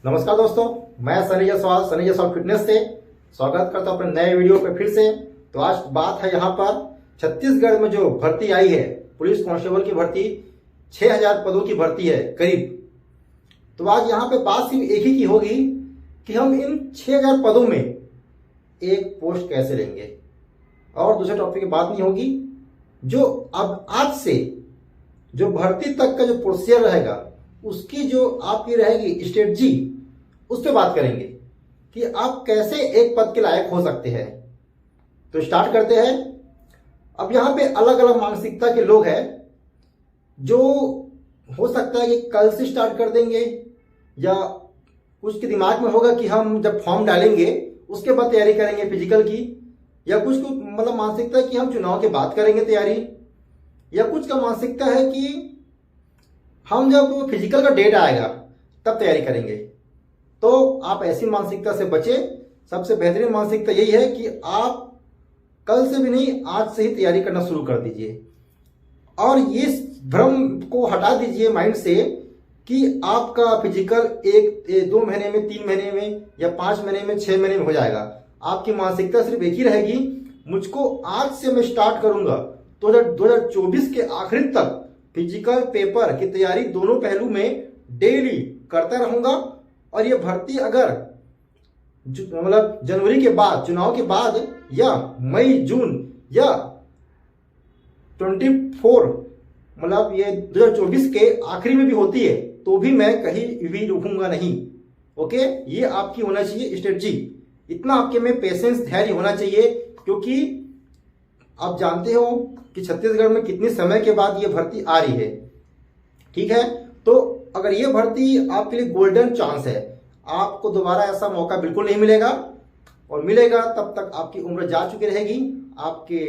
नमस्कार दोस्तों, मैं सनी जायसवाल फिटनेस से स्वागत करता हूं अपने नए वीडियो पे फिर से। तो आज बात है यहाँ पर छत्तीसगढ़ में जो भर्ती आई है, पुलिस कांस्टेबल की भर्ती, 6000 पदों की भर्ती है करीब। तो आज यहाँ पे बात सिर्फ एक ही की होगी कि हम इन 6000 पदों में एक पोस्ट कैसे लेंगे, और दूसरे टॉपिक की बात नहीं होगी। जो अब आज से जो भर्ती तक का जो प्रोसीजर रहेगा, उसकी जो आपकी रहेगी स्ट्रेटजी, उस पर बात करेंगे कि आप कैसे एक पद के लायक हो सकते हैं। तो स्टार्ट करते हैं। अब यहां पे अलग अलग मानसिकता के लोग हैं, जो हो सकता है कि कल से स्टार्ट कर देंगे, या कुछ के दिमाग में होगा कि हम जब फॉर्म डालेंगे उसके बाद तैयारी करेंगे फिजिकल की, या कुछ को मतलब मानसिकता है कि हम चुनाव के बाद करेंगे तैयारी, या कुछ का मानसिकता है कि हम जब फिजिकल का डेट आएगा तब तैयारी करेंगे। तो आप ऐसी मानसिकता से बचे। सबसे बेहतरीन मानसिकता यही है कि आप कल से भी नहीं, आज से ही तैयारी करना शुरू कर दीजिए, और ये भ्रम को हटा दीजिए माइंड से कि आपका फिजिकल 1-2 महीने में, 3 महीने में, या 5 महीने में, 6 महीने में हो जाएगा। आपकी मानसिकता सिर्फ एक ही रहेगी, मुझको आज से मैं स्टार्ट करूंगा तो 2024 के आखिर तक फिजिकल पेपर की तैयारी दोनों पहलू में डेली करता रहूंगा। और ये भर्ती अगर मतलब जनवरी के बाद, चुनाव के बाद, या मई जून या 24 मतलब ये 2024 के आखिरी में भी होती है, तो भी मैं कहीं भी रुकूंगा नहीं। ओके, ये आपकी होना चाहिए स्ट्रेटजी। इतना आपके में पेशेंस, धैर्य होना चाहिए, क्योंकि आप जानते हो कि छत्तीसगढ़ में कितने समय के बाद ये भर्ती आ रही है। ठीक है, तो अगर ये भर्ती आपके लिए गोल्डन चांस है, आपको दोबारा ऐसा मौका बिल्कुल नहीं मिलेगा, और मिलेगा तब तक आपकी उम्र जा चुकी रहेगी, आपके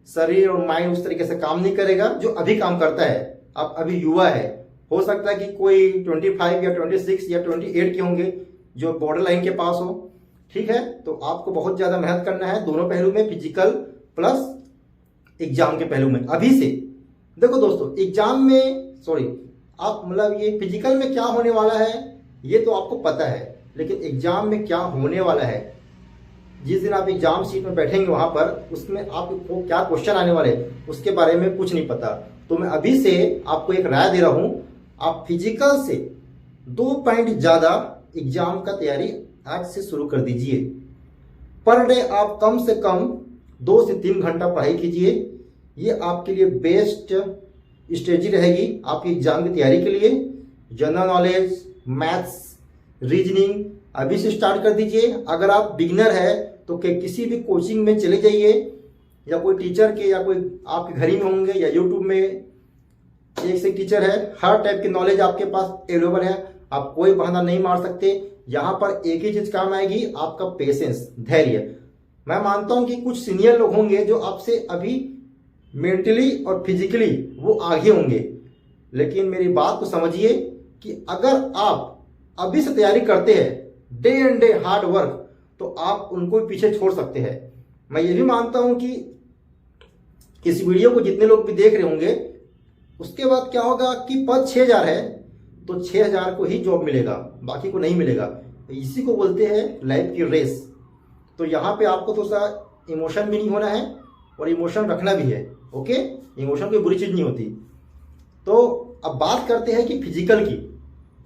शरीर और माइंड उस तरीके से काम नहीं करेगा जो अभी काम करता है। आप अभी युवा है, हो सकता है कि कोई 25 या 26 या 28 के होंगे जो बॉर्डर लाइन के पास हो। ठीक है, तो आपको बहुत ज्यादा मेहनत करना है दोनों पहलू में, फिजिकल प्लस एग्जाम के पहलू में अभी से। देखो दोस्तों, एग्जाम में आप मतलब ये फिजिकल में क्या होने वाला है ये तो आपको पता है, लेकिन एग्जाम में क्या होने वाला है, जिस दिन आप एग्जाम सीट में बैठेंगे वहां पर, उसमें आपको क्या क्वेश्चन आने वाले उसके बारे में कुछ नहीं पता। तो मैं अभी से आपको एक राय दे रहा हूं, आप फिजिकल से 2 पॉइंट ज्यादा एग्जाम का तैयारी आज से शुरू कर दीजिए। पर डे आप कम से कम 2 से 3 घंटा पढ़ाई कीजिए। ये आपके लिए बेस्ट स्ट्रेटजी रहेगी आपकी एग्जाम की तैयारी के लिए। जनरल नॉलेज, मैथ्स, रीजनिंग अभी से स्टार्ट कर दीजिए। अगर आप बिगिनर है तो किसी भी कोचिंग में चले जाइए, या कोई टीचर के, या कोई आपके घर ही में होंगे, या यूट्यूब में एक से टीचर है, हर टाइप की नॉलेज आपके पास अवेलेबल है। आप कोई बहाना नहीं मार सकते। यहाँ पर एक ही चीज काम आएगी, आपका पेशेंस, धैर्य। मैं मानता हूं कि कुछ सीनियर लोग होंगे जो आपसे अभी मेंटली और फिजिकली वो आगे होंगे, लेकिन मेरी बात को समझिए कि अगर आप अभी से तैयारी करते हैं, day and day hard work, तो आप उनको भी पीछे छोड़ सकते हैं। मैं ये भी मानता हूं कि इस वीडियो को जितने लोग भी देख रहे होंगे, उसके बाद क्या होगा कि पद 6000 है तो 6000 को ही जॉब मिलेगा, बाकी को नहीं मिलेगा। इसी को बोलते हैं लाइफ की रेस। तो यहाँ पे आपको थोड़ा सा इमोशन भी नहीं होना है, और इमोशन रखना भी है। ओके, इमोशन कोई बुरी चीज नहीं होती। तो अब बात करते हैं कि फिजिकल की,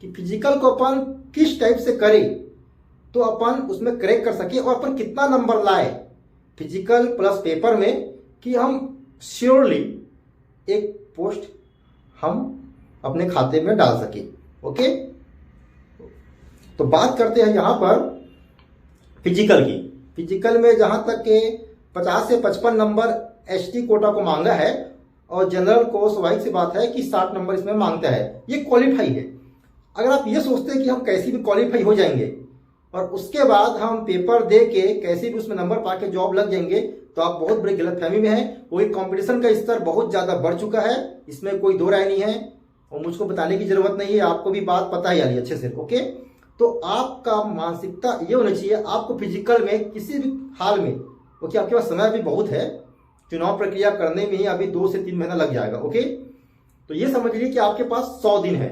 कि फिजिकल को अपन किस टाइप से करें तो अपन उसमें क्रैक कर सके, और अपन कितना नंबर लाए फिजिकल प्लस पेपर में, कि हम श्योरली एक पोस्ट हम अपने खाते में डाल सके। ओके, तो बात करते हैं यहां पर फिजिकल की। फिजिकल में जहां तक के 50 से 55 नंबर एसटी कोटा को मांगा है, और जनरल को स्वाभाविक सी बात है कि 60 नंबर इसमें मांगता है। ये क्वालिफाई है। अगर आप ये सोचते हैं कि हम कैसे भी क्वालिफाई हो जाएंगे और उसके बाद हम पेपर दे के कैसे भी उसमें नंबर पा के जॉब लग जाएंगे, तो आप बहुत बड़ी गलतफहमी में हैं। वही कंपटीशन का स्तर बहुत ज्यादा बढ़ चुका है, इसमें कोई दो राय नहीं है, और मुझको बताने की जरूरत नहीं है, आपको भी बात पता है यार अच्छे से। ओके, तो आपका मानसिकता ये होनी चाहिए, आपको फिजिकल में किसी भी हाल में, क्योंकि आपके पास समय भी बहुत है, चुनाव प्रक्रिया करने में ही अभी 2 से 3 महीना लग जाएगा। ओके, तो ये समझ लीजिए कि आपके पास 100 दिन है।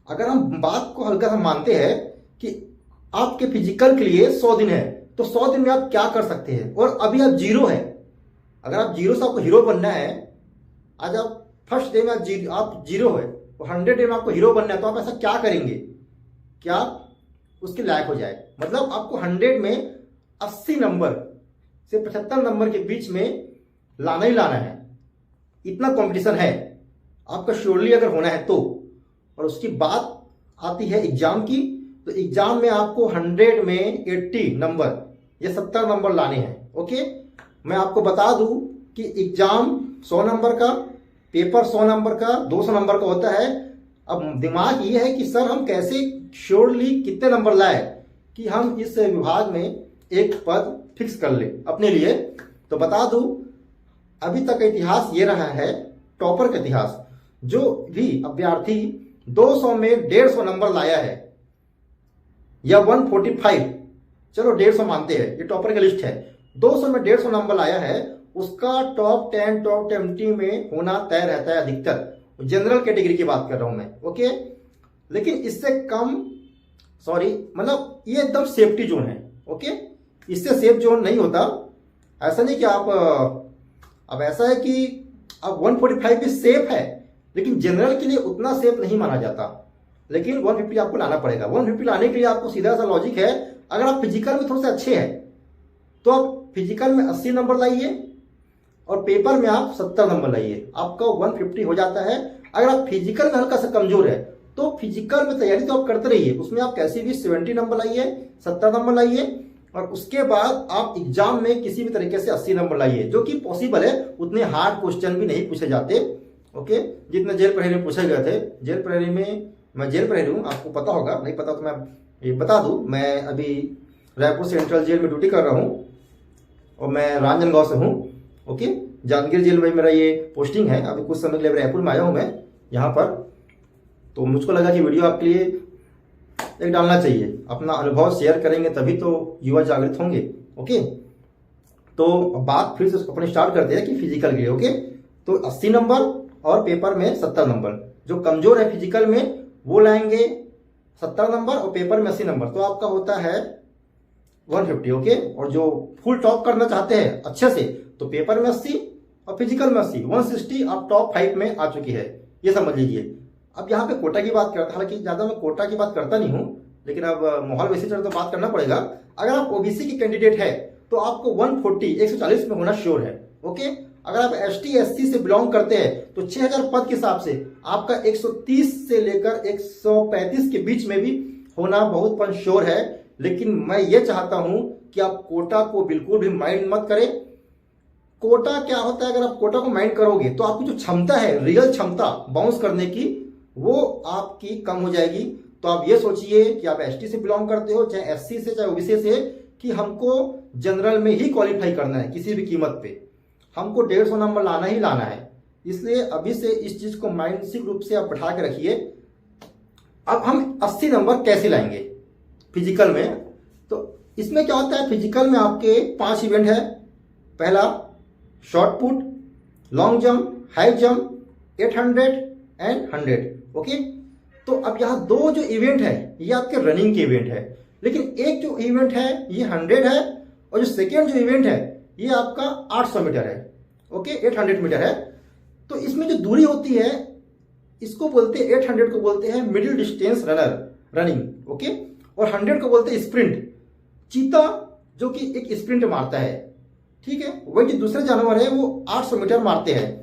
अगर हम बात को हल्का सा मानते हैं कि आपके फिजिकल के लिए 100 दिन है, तो 100 दिन में आप क्या कर सकते हैं, और अभी आप जीरो है। अगर आप जीरो से आपको हीरो बनना है, आज आप फर्स्ट डे में आप जीरो है, तो 100 डे में आपको हीरो बनना है, तो आप ऐसा क्या करेंगे क्या उसके लायक हो जाए। मतलब आपको 100 में 80 नंबर से 75 नंबर के बीच में लाना ही लाना है। इतना कंपटीशन है आपका श्योरली अगर होना है तो। और उसकी बात आती है एग्जाम की, तो एग्जाम में आपको 100 में 80 नंबर या 70 नंबर लाने हैं। ओके, मैं आपको बता दूं कि एग्जाम 100 नंबर का, पेपर 100 नंबर का, 200 नंबर का होता है। अब दिमाग ये है कि सर हम कैसे श्योरली कितने नंबर लाए कि हम इस विभाग में एक पद फिक्स कर ले अपने लिए। तो बता दूं, अभी तक इतिहास ये रहा है, टॉपर का इतिहास, जो भी अभ्यर्थी 200 में 150 नंबर लाया है या 145, चलो 150 मानते हैं, ये टॉपर की लिस्ट है, 200 में 150 नंबर लाया है, उसका टॉप 10 टॉप 20 में होना तय रहता है अधिकतर। जनरल कैटेगरी की बात कर रहा हूं मैं। ओके, लेकिन इससे कम, सॉरी, मतलब ये एकदम सेफ्टी जोन है। ओके, इससे सेफ जोन नहीं होता। ऐसा नहीं कि आप, अब ऐसा है कि अब 145 भी सेफ है, लेकिन जनरल के लिए उतना सेफ नहीं माना जाता। लेकिन 150 आपको लाना पड़ेगा। 150 लाने के लिए आपको सीधा सा लॉजिक है, अगर आप फिजिकल में थोड़े से अच्छे हैं तो आप फिजिकल में 80 नंबर लाइए और पेपर में आप 70 नंबर लाइए, आपका 150 हो जाता है। अगर आप फिजिकल में हल्का सा कमजोर है तो फिजिकल में तैयारी तो आप करते रहिए, उसमें आप कैसे भी 70 नंबर लाइए, 70 नंबर लाइए, और उसके बाद आप एग्जाम में किसी भी तरीके से 80 नंबर लाइए, जो कि पॉसिबल है। उतने हार्ड क्वेश्चन भी नहीं पूछे जाते। ओके, जितने जेल प्रहरी में पूछे गए थे, जेल प्रहरी में, मैं जेल प्रहरी हूँ, आपको पता होगा, नहीं पता तो मैं ये बता दूं, मैं अभी रायपुर सेंट्रल जेल में ड्यूटी कर रहा हूँ और मैं रांजनगांव से हूँ। ओके, जांजगीर जेल में मेरा ये पोस्टिंग है। अभी कुछ समय के लिए रायपुर में आया हूँ मैं यहाँ पर, तो मुझको लगा कि वीडियो आपके लिए एक डालना चाहिए। अपना अनुभव शेयर करेंगे तभी तो युवा जागृत होंगे। ओके, तो बात फिर से अपने स्टार्ट करते हैं कि फिजिकल के लिए। ओके, तो 80 नंबर और पेपर में 70 नंबर। जो कमजोर है फिजिकल में वो लाएंगे 70 नंबर और पेपर में 80 नंबर, तो आपका होता है 150। ओके, और जो फुल टॉप करना चाहते हैं अच्छे से, तो पेपर में 80 और फिजिकल में 80, 160 आप टॉप 5 में आ चुकी है, ये समझ लीजिए। अब यहाँ पे कोटा की बात करता, हालांकि ज्यादा मैं कोटा की बात करता नहीं हूँ, लेकिन अब माहौल वैसे चल तो बात करना पड़ेगा। अगर आप ओबीसी की कैंडिडेट है तो आपको 140 140 में होना श्योर है। ओके, अगर आप एसटी एससी से बिलोंग करते हैं तो 6000 पद के हिसाब से आपका 130 से लेकर 135 के बीच में भी होना बहुत पन श्योर है। लेकिन मैं ये चाहता हूं कि आप कोटा को बिल्कुल भी माइंड मत करें। कोटा क्या होता है, अगर आप कोटा को माइंड करोगे तो आपकी जो क्षमता है, रियल क्षमता बाउंस करने की, वो आपकी कम हो जाएगी। तो आप ये सोचिए कि आप एसटी से बिलोंग करते हो, चाहे एससी से, चाहे ओबीसी से, कि हमको जनरल में ही क्वालिफाई करना है किसी भी कीमत पे, हमको 150 नंबर लाना ही लाना है। इसलिए अभी से इस चीज को मानसिक रूप से आप बैठा के रखिए। अब हम 80 नंबर कैसे लाएंगे फिजिकल में? तो इसमें क्या होता है, फिजिकल में आपके 5 इवेंट है। पहला short put, long jump, high jump, 800 and 100। Okay, तो अब यहाँ 2 जो इवेंट है ये आपके रनिंग के इवेंट है, लेकिन एक जो इवेंट है ये 100 है, और जो सेकेंड जो इवेंट है ये आपका 800 मीटर है। ओके, 800 मीटर है। तो इसमें जो दूरी होती है इसको बोलते हैं, 800 को बोलते हैं मिडिल डिस्टेंस रनिंग। ओके, और 100 को बोलते हैं स्प्रिंट। चीता जो कि एक स्प्रिंट मारता है, ठीक है, वही जो दूसरे जानवर है वो 800 मीटर मारते हैं।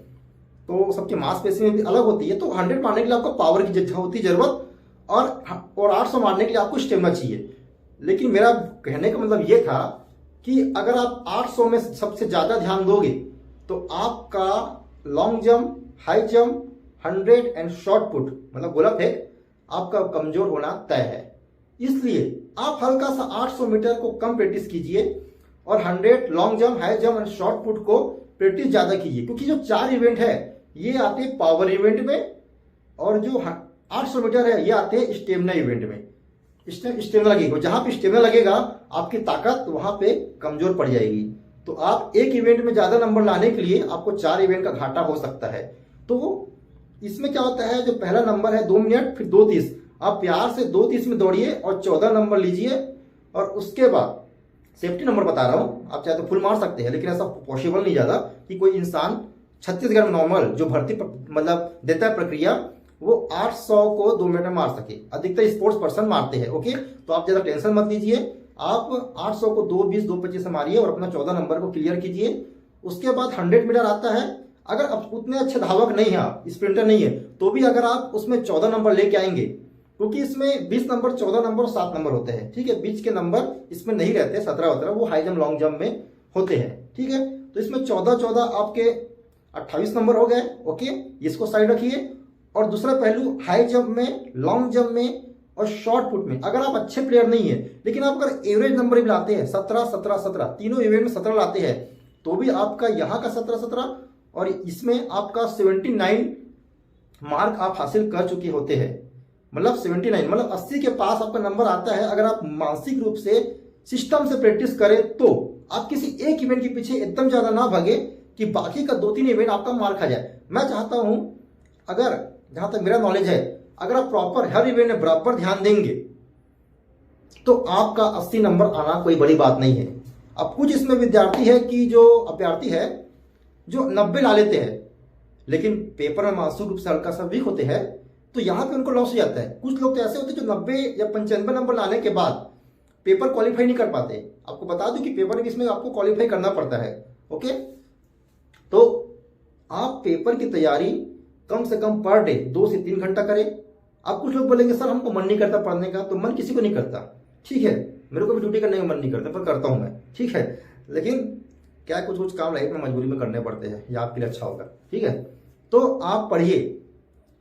तो सबकी मांसपेशी में भी अलग होती है। तो 100 मारने के लिए आपको पावर की होती है जरूरत, और 800 मारने के लिए आपको स्टेमिना चाहिए। लेकिन मेरा कहने का मतलब ये था कि अगर आप 800 में सबसे ज्यादा ध्यान दोगे तो आपका long jump, high jump, 100 and short put, मतलब गोला फेंक, आपका कमजोर होना तय है। इसलिए आप हल्का सा 800 मीटर को कम प्रैक्टिस कीजिए और 100, long jump, high jump and short put को प्रैक्टिस ज्यादा कीजिए, क्योंकि जो 4 इवेंट है ये आते हैं पावर इवेंट में, और जो 800 मीटर है ये आते हैं स्टेमिना इवेंट में। स्टेमिना लगेगा, जहां पे स्टेमिना लगेगा आपकी ताकत वहां पे कमजोर पड़ जाएगी। तो आप एक इवेंट में ज्यादा नंबर लाने के लिए आपको 4 इवेंट का घाटा हो सकता है। तो इसमें क्या होता है, जो पहला नंबर है 2 मिनट, फिर 2:30, आप प्यार से 2:30 में दौड़िए और 14 नंबर लीजिए। और उसके बाद सेफ्टी नंबर बता रहा हूं, आप चाहे तो फुल मार सकते हैं, लेकिन ऐसा पॉसिबल नहीं ज्यादा कि कोई इंसान छत्तीसगढ़ में नॉर्मल जो भर्ती मतलब देता है प्रक्रिया, वो 800 को 2 मिनट में मार सके। अधिकतर स्पोर्ट्स पर्सन मारते हैं। ओके, तो आप ज्यादा टेंशन मत लीजिए, आप 800 को 2:20 2:25 से मारिए और अपना 14 नंबर को क्लियर कीजिए। उसके बाद 100 मीटर आता है। अगर आप उतने अच्छे धावक नहीं है, स्प्रिंटर नहीं है, तो भी अगर आप उसमें 14 नंबर लेके आएंगे, क्योंकि इसमें 20 नंबर, 14 नंबर और 7 नंबर होते हैं। ठीक है, बीच के नंबर इसमें नहीं रहते, 17 वो हाई जंप लॉन्ग जंप में होते हैं। ठीक है, तो इसमें 14 आपके 28 नंबर हो गए। ओके, इसको साइड रखिए। और दूसरा पहलू, हाई जंप में, लॉन्ग जंप में और शॉर्ट पुट में अगर आप अच्छे प्लेयर नहीं है, लेकिन आप अगर एवरेज नंबर भी लाते हैं 17 17 17, तीनों इवेंट में 17 लाते हैं, तो भी आपका यहाँ का 17 17 और इसमें आपका 79 मार्क आप हासिल कर चुके होते हैं। मतलब 79 मतलब 80 के पास आपका नंबर आता है। अगर आप मानसिक रूप से सिस्टम से प्रैक्टिस करें तो आप किसी एक इवेंट के पीछे एकदम ज्यादा ना भागे कि बाकी का 2-3 इवेंट आपका मार खा जाए। मैं चाहता हूं, अगर जहां तक मेरा नॉलेज है, अगर आप प्रॉपर हर इवेंट में बराबर ध्यान देंगे तो आपका 80 नंबर आना कोई बड़ी बात नहीं है। अब कुछ इसमें विद्यार्थी है कि जो अभ्यर्थी है जो 90 ला लेते हैं, लेकिन पेपर में मानसिक रूप से हल्का सा वीक होते हैं, तो यहां पे उनको लॉस हो जाता है। कुछ लोग तो ऐसे होते हैं जो 90 या 95 नंबर लाने के बाद पेपर क्वालिफाई नहीं कर पाते। आपको बता दूं कि पेपर में इसमें आपको क्वालिफाई करना पड़ता है। ओके, तो आप पेपर की तैयारी कम से कम पर डे 2 से 3 घंटा करें। अब कुछ लोग बोलेंगे सर हमको मन नहीं करता पढ़ने का, तो मन किसी को नहीं करता। ठीक है, मेरे को भी ड्यूटी करने का मन नहीं करता, पर करता हूं मैं। ठीक है, लेकिन क्या कुछ कुछ काम लाइफ में मजबूरी में करने पड़ते हैं, या आपके लिए अच्छा होगा। ठीक है, तो आप पढ़िए।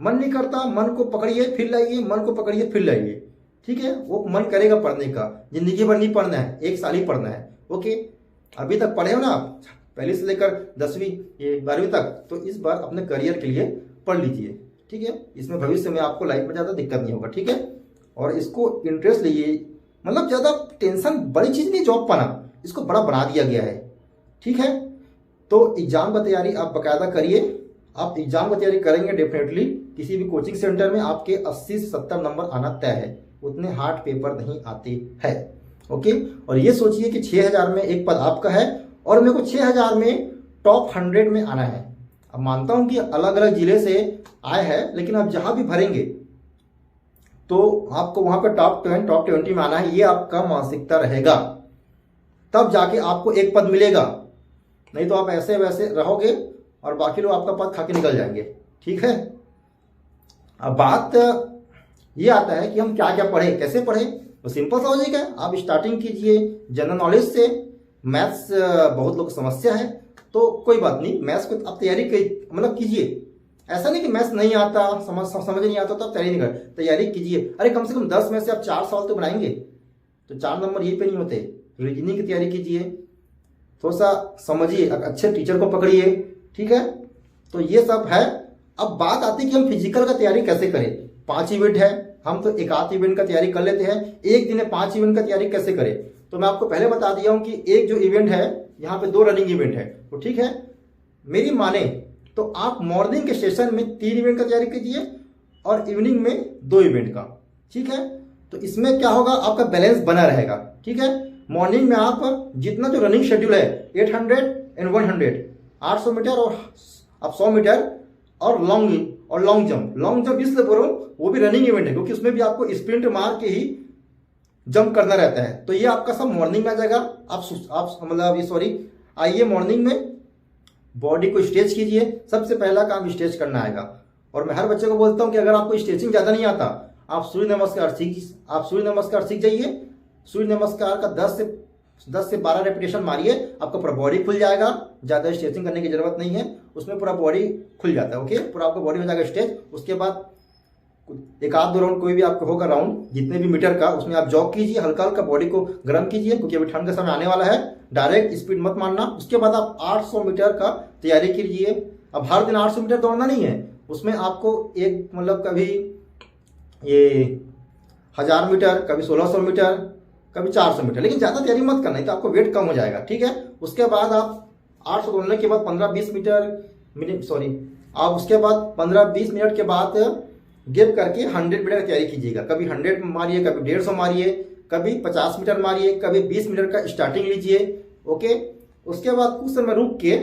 मन नहीं करता, मन को पकड़िए फिर लाइए, मन को पकड़िए फिर लाइए। ठीक है, वो मन करेगा पढ़ने का, जिंदगी भर नहीं पढ़ना है, 1 साल ही पढ़ना है। ओके, अभी तक पढ़े हो ना आप, पहले से लेकर 10वीं ये 12वीं तक, तो इस बार अपने करियर के लिए पढ़ लीजिए। ठीक है, इसमें भविष्य में आपको लाइफ में ज्यादा दिक्कत नहीं होगा। ठीक है, और इसको इंटरेस्ट लीजिए। मतलब ज्यादा टेंशन बड़ी चीज नहीं जॉब पाना, इसको बड़ा बना दिया गया है। ठीक है, तो एग्जाम की तैयारी आप बकायदा करिए। आप एग्जाम की तैयारी करेंगे डेफिनेटली किसी भी कोचिंग सेंटर में आपके 80 से 70 नंबर आना तय है। उतने हार्ड पेपर नहीं आते हैं। ओके, और ये सोचिए कि 6000 में एक पद आपका है और मेरे को 6000 में टॉप 100 में आना है। अब मानता हूं कि अलग अलग जिले से आए हैं, लेकिन आप जहां भी भरेंगे तो आपको वहां पर टॉप 20 में आना है। ये आपका मानसिकता रहेगा, तब जाके आपको एक पद मिलेगा। नहीं तो आप ऐसे वैसे रहोगे और बाकी लोग आपका पद खा के निकल जाएंगे। ठीक है, अब बात ये आता है कि हम क्या क्या पढ़े, कैसे पढ़े। तो सिंपल सा हो जाएगा, आप स्टार्टिंग कीजिए जनरल नॉलेज से। मैथ्स बहुत लोग समस्या है, तो कोई बात नहीं, मैथ्स को आप तैयारी मतलब कीजिए। ऐसा नहीं कि मैथ्स नहीं आता, समझ नहीं आता तो आप तैयारी नहीं कर, तैयारी कीजिए। अरे कम से कम 10 में से आप 4 सवाल तो बनाएंगे, तो 4 नंबर ये पे नहीं होते। रीजनिंग की तैयारी कीजिए, थोड़ा सा समझिए, अच्छे टीचर को पकड़िए। ठीक है, तो ये सब है। अब बात आती है कि हम फिजिकल का तैयारी कैसे करें। 5 इवेंट है, हम तो एक आध इवेंट का तैयारी कर लेते हैं। एक दिन में 5 इवेंट का तैयारी कैसे करें, तो मैं आपको पहले बता दिया हूं कि एक जो इवेंट है, यहाँ पे 2 रनिंग इवेंट है। तो ठीक है, मेरी माने तो आप मॉर्निंग के सेशन में 3 इवेंट का तैयारी कीजिए और इवनिंग में 2 इवेंट का। ठीक है, तो इसमें क्या होगा, आपका बैलेंस बना रहेगा। ठीक है, मॉर्निंग में आप जितना जो रनिंग शेड्यूल है 800 एंड 100, 800 मीटर और आप 100 मीटर और लॉन्ग जंप इसलिए बोल रहा हूं, वो भी रनिंग इवेंट है क्योंकि उसमें भी आपको स्प्रिंट मार के ही जंप करना रहता है। तो ये आपका सब मॉर्निंग में आ जाएगा। आप मतलब ये सॉरी, आइए मॉर्निंग में बॉडी को स्ट्रेच कीजिए। सबसे पहला काम स्ट्रेच करना आएगा। और मैं हर बच्चे को बोलता हूं कि अगर आपको स्ट्रेचिंग ज्यादा नहीं आता, आप सूर्य नमस्कार सीख जाइए। सूर्य नमस्कार का 10 से 12 रेपिटेशन मारिए, आपका पूरा बॉडी खुल जाएगा। ज्यादा स्ट्रेचिंग करने की जरूरत नहीं है, उसमें पूरा बॉडी खुल जाता है। ओके, पूरा आपका बॉडी हो जाएगा स्ट्रेच। उसके बाद एक आध 2 राउंड कोई भी आपको होगा राउंड जितने भी मीटर का, उसमें आप जॉग कीजिए, हल्का हल्का बॉडी को गर्म कीजिए क्योंकि अभी ठंड का समय आने वाला है। डायरेक्ट स्पीड मत मारना। उसके बाद आप 800 मीटर का तैयारी कीजिए। अब हर दिन 800 मीटर दौड़ना नहीं है, उसमें आपको एक मतलब कभी ये 1000 मीटर, कभी 1600 मीटर, कभी 400 मीटर, लेकिन ज्यादा तैयारी मत करना, तो आपको वेट कम हो जाएगा। ठीक है, उसके बाद आप 800 दौड़ने के बाद 15-20 मिनट के बाद गैप करके 100 मीटर की तैयारी कीजिएगा। कभी 100 मारिए, कभी 150 मारिए, कभी 50 मीटर मारिए, कभी 20 मीटर का स्टार्टिंग लीजिए। ओके, उसके बाद कुछ समय रुक के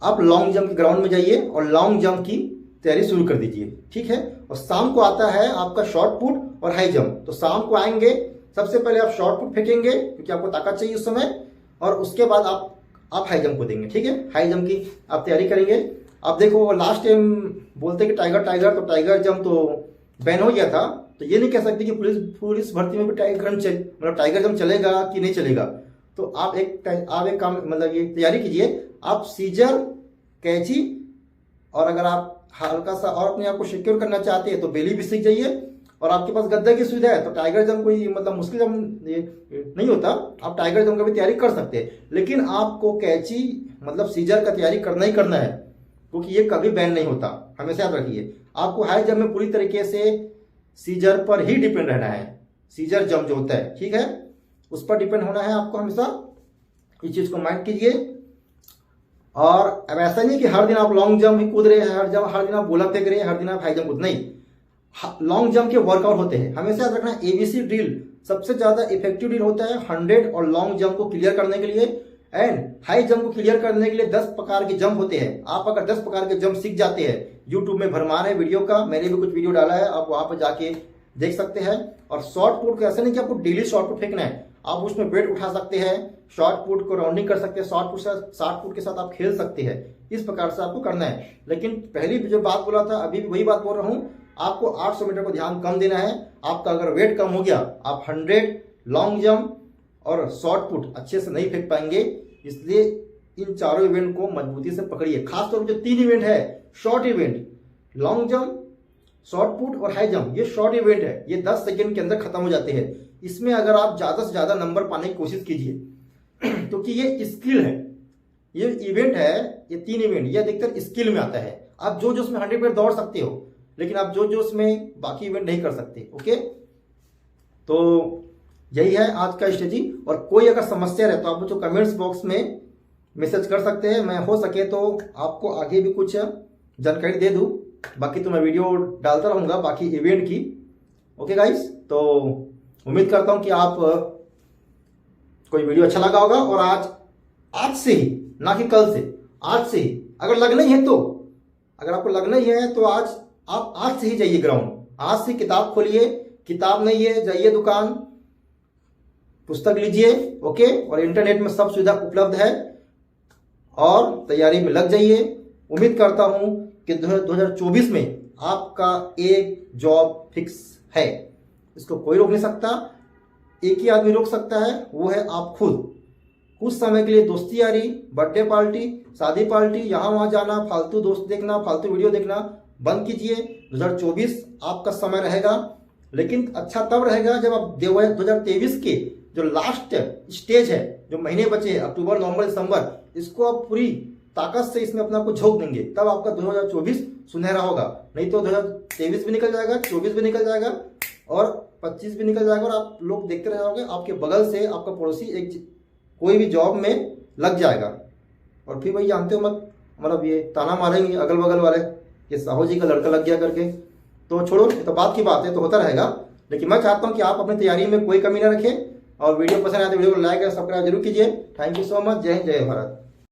आप लॉन्ग जंप के ग्राउंड में जाइए और लॉन्ग जंप की तैयारी शुरू कर दीजिए। ठीक है, और शाम को आता है आपका शॉर्ट पुट और हाई जंप। तो शाम को आएंगे, सबसे पहले आप शॉर्ट पुट फेंकेंगे क्योंकि आपको ताकत चाहिए उस समय, और उसके बाद आप हाई जंप को देंगे। ठीक है, हाई जंप की आप तैयारी करेंगे। अब देखो लास्ट टाइम बोलते कि टाइगर टाइगर, तो टाइगर जंप तो बैन हो गया था, तो ये नहीं कह सकते कि पुलिस भर्ती में भी टाइगर जंप चलेगा कि नहीं चलेगा। तो आप एक काम मतलब ये तैयारी कीजिए, आप सीजर, कैची, और अगर आप हल्का सा और अपने आप को सिक्योर करना चाहते हैं तो बेली भी सीख जाइए, और आपके पास गद्दा की सुविधा है तो टाइगर जंप कोई मतलब मुश्किल जंप नहीं होता, आप टाइगर जंप का भी तैयारी कर सकते हैं। लेकिन आपको कैची मतलब सीजर का तैयारी करना ही करना है, क्योंकि ये कभी बैन नहीं होता, हमेशा याद रखिए। आपको हाई जंप में पूरी तरीके से सीजर पर ही डिपेंड रहना है, सीजर जंप जो होता है, ठीक है, उस पर डिपेंड होना है आपको हमेशा। इस चीज को माइंड कीजिए। और अब ऐसा नहीं कि हर दिन आप लॉन्ग जंप ही कूद रहे हैं, हर दिन आप गोला फेंक रहे हैं, हर दिन आप हाई जंप कूद, नहीं। लॉन्ग जंप के वर्कआउट होते हैं, हमेशा याद रखना एबीसी ड्रिल सबसे ज्यादा इफेक्टिव ड्रिल होता है 100 और लॉन्ग जंप को क्लियर करने के लिए। एंड हाई जंप को क्लियर करने के लिए 10 प्रकार के जंप होते हैं। आप अगर 10 प्रकार के जंप सीख जाते हैं, यूट्यूब में भरमार है वीडियो का, मैंने भी कुछ वीडियो डाला है, आप वहां पर जाके देख सकते हैं। और शॉर्ट पुट को ऐसा नहीं कि आपको डेली शॉर्ट पुट फेंकना है, आप उसमें वेट उठा सकते हैं, शॉर्ट पुट को राउंडिंग कर सकते हैं, शॉर्ट पुट के साथ आप खेल सकते हैं। इस प्रकार से आपको करना है। लेकिन पहली जो बात बोला था अभी भी वही बात बोल रहा हूं, आपको 800 मीटर को ध्यान कम देना है। आपका अगर वेट कम हो गया, आप 100, लॉन्ग जंप और शॉर्ट पुट अच्छे से नहीं फेंक पाएंगे। इसलिए इन चारों इवेंट को मजबूती से पकड़िए। खासतौर पर जो 3 इवेंट है, short event, long jump, short put और हाई जंप, ये शॉर्ट इवेंट है, ये 10 सेकंड के अंदर खत्म हो जाते हैं। इसमें अगर आप ज्यादा से ज्यादा नंबर पाने की कोशिश कीजिए क्योंकि ये स्किल है, ये इवेंट है, ये 3 इवेंट ये अधिकतर स्किल में आता है। आप जो उसमें 100 मीटर दौड़ सकते हो, लेकिन आप जो उसमें बाकी इवेंट नहीं कर सकते। ओके, तो यही है आज का स्ट्रेटजी। और कोई अगर समस्या रहे तो आप मुझे कमेंट्स बॉक्स में मैसेज कर सकते हैं, मैं हो सके तो आपको आगे भी कुछ जानकारी दे दूं। बाकी तो मैं वीडियो डालता रहूंगा बाकी इवेंट की। ओके गाइस, तो उम्मीद करता हूं कि आप कोई वीडियो अच्छा लगा होगा। और आज से ही, ना कि कल से, आज से ही अगर लगना ही है तो, अगर आपको लगना ही है तो आज से ही जाइए ग्राउंड। आज से किताब खोलिए, किताब नहीं है जाइए दुकान, पुस्तक लीजिए। ओके, और इंटरनेट में सब सुविधा उपलब्ध है, और तैयारी में लग जाइए। उम्मीद करता हूं कि 2024 में आपका एक जॉब फिक्स है, इसको कोई रोक नहीं सकता। एक ही आदमी रोक सकता है, वो है आप खुद। कुछ समय के लिए दोस्ती यारी, बर्थडे पार्टी, शादी पार्टी, यहाँ वहां जाना, फालतू दोस्त देखना, फालतू वीडियो देखना बंद कीजिए। 2024 आपका समय रहेगा, लेकिन अच्छा तब रहेगा जब आप 2023 के जो लास्ट स्टेज है, जो महीने बचे हैं, अक्टूबर, नवंबर, दिसंबर, इसको आप पूरी ताकत से इसमें अपना कुछ झोंक देंगे, तब आपका 2024 सुनहरा होगा। नहीं तो 2023 भी निकल जाएगा, 24 भी निकल जाएगा, और 25 भी निकल जाएगा, और आप लोग देखते रह जाओगे आपके बगल से आपका पड़ोसी कोई भी जॉब में लग जाएगा। और फिर वही जानते हो मत, मतलब ये ताना मारेंगे अगल बगल वाले, ये साहू जी का लड़का लग गया करके। तो छोड़ो, तो बात की बात है, तो होता रहेगा। लेकिन मैं चाहता हूं कि आप अपनी तैयारी में कोई कमी ना रखें, और वीडियो पसंद आए तो वीडियो को लाइक और सब्सक्राइब जरूर कीजिए। Thank you so much. जय हिंद, जय भारत।